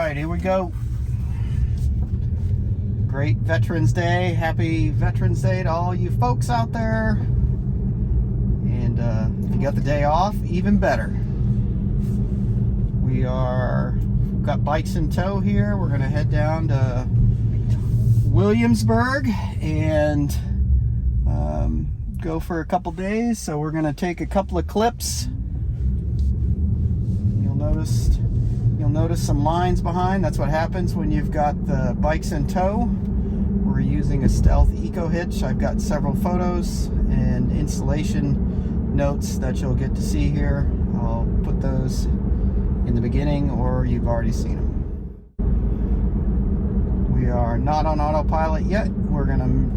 right, here we go. Great Veterans Day. Happy Veterans Day to all you folks out there. And if you got the day off, even better. We've got bikes in tow here. We're going to head down to Williamsburg and go for a couple days. So we're going to take a couple of clips. You'll notice some lines behind. That's what happens when you've got the bikes in tow. We're using a Stealth Eco Hitch. I've got several photos and installation notes that you'll get to see here. I'll put those in the beginning, or you've already seen them. We are not on autopilot yet. We're going to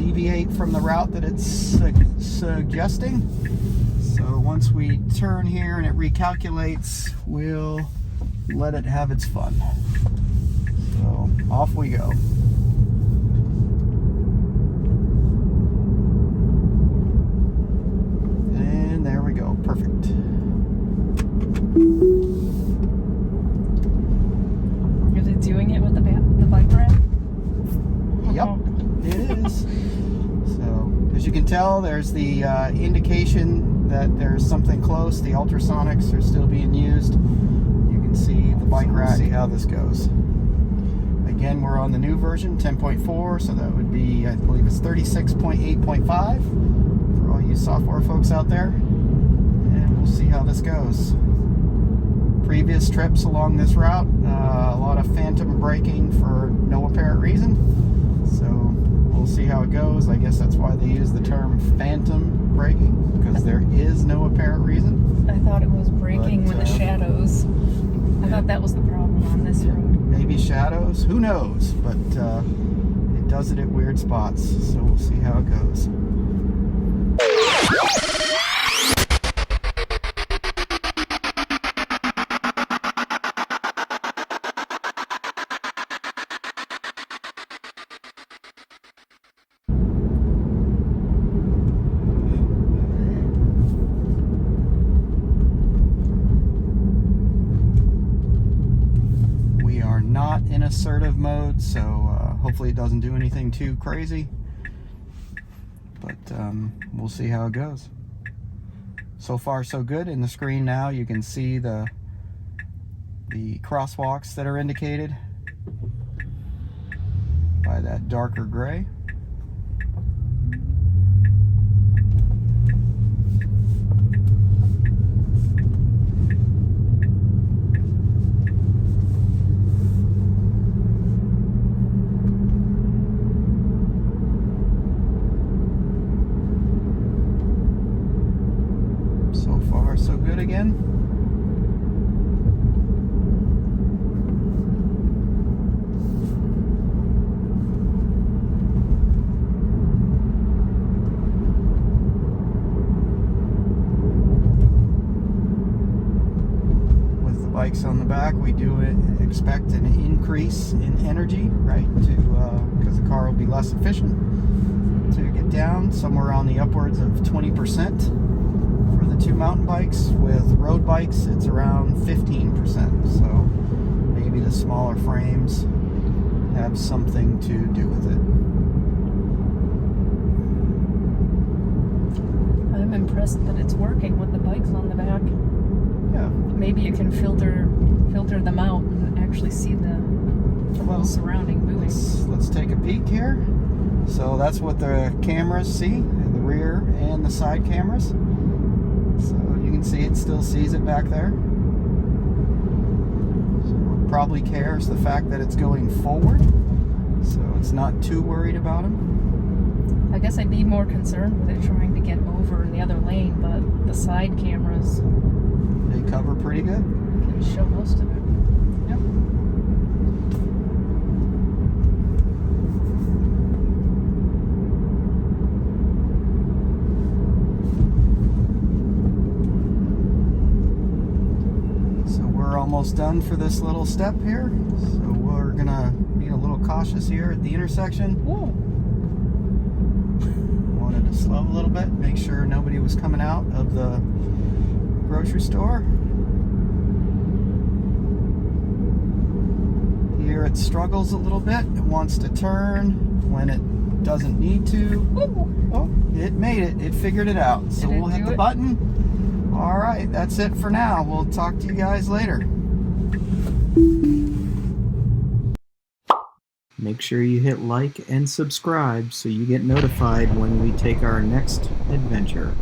deviate from the route that it's suggesting. So once we turn here and it recalculates, we'll let it have its fun. So off we go. And there we go. Perfect. Is it doing it with the bike rack? Yep, it is. So as you can tell, there's the indication that there's something close. The ultrasonics are still being used. You can see the bike rack. See how this goes. Again, we're on the new version, 10.4, so that would be, I believe it's 36.8.5 for all you software folks out there. And we'll see how this goes. Previous trips along this route, a lot of phantom braking for no apparent reason. So we'll see how it goes. I guess that's why they use the term phantom braking, because there is no apparent reason. I thought it was braking with the shadows. I thought that was the problem on this road. Maybe shadows, who knows? But it does it at weird spots, so we'll see how it goes. Not in assertive mode, so hopefully it doesn't do anything too crazy, but we'll see how it goes. So far so good. In the screen now you can see the crosswalks that are indicated by that darker gray. So far, so good again. With the bikes on the back, we do expect an increase in energy, right? Because the car will be less efficient to get down, somewhere on the upwards of 20%. For the two mountain bikes. With road bikes, it's around 15%. So maybe the smaller frames have something to do with it. I'm impressed that it's working with the bikes on the back. Yeah. Maybe you can filter them out and actually see the whole surrounding moving. Let's take a peek here. So that's what the cameras see, the rear and the side cameras. So you can see it still sees it back there. So it probably cares the fact that it's going forward, so it's not too worried about him. I guess I'd be more concerned with it trying to get over in the other lane, but the side cameras, they cover pretty good. Can show most of it. Yep. Almost done for this little step here, so we're gonna be a little cautious here at the intersection. Whoa. Wanted to slow a little bit, make sure nobody was coming out of the grocery store. it struggles a little bit. It wants to turn when it doesn't need to. Ooh. Oh, it made it. It figured it out. So Did it we'll hit do the it? button. All right, that's it for now. We'll talk to you guys later. Make sure you hit like and subscribe so you get notified when we take our next adventure.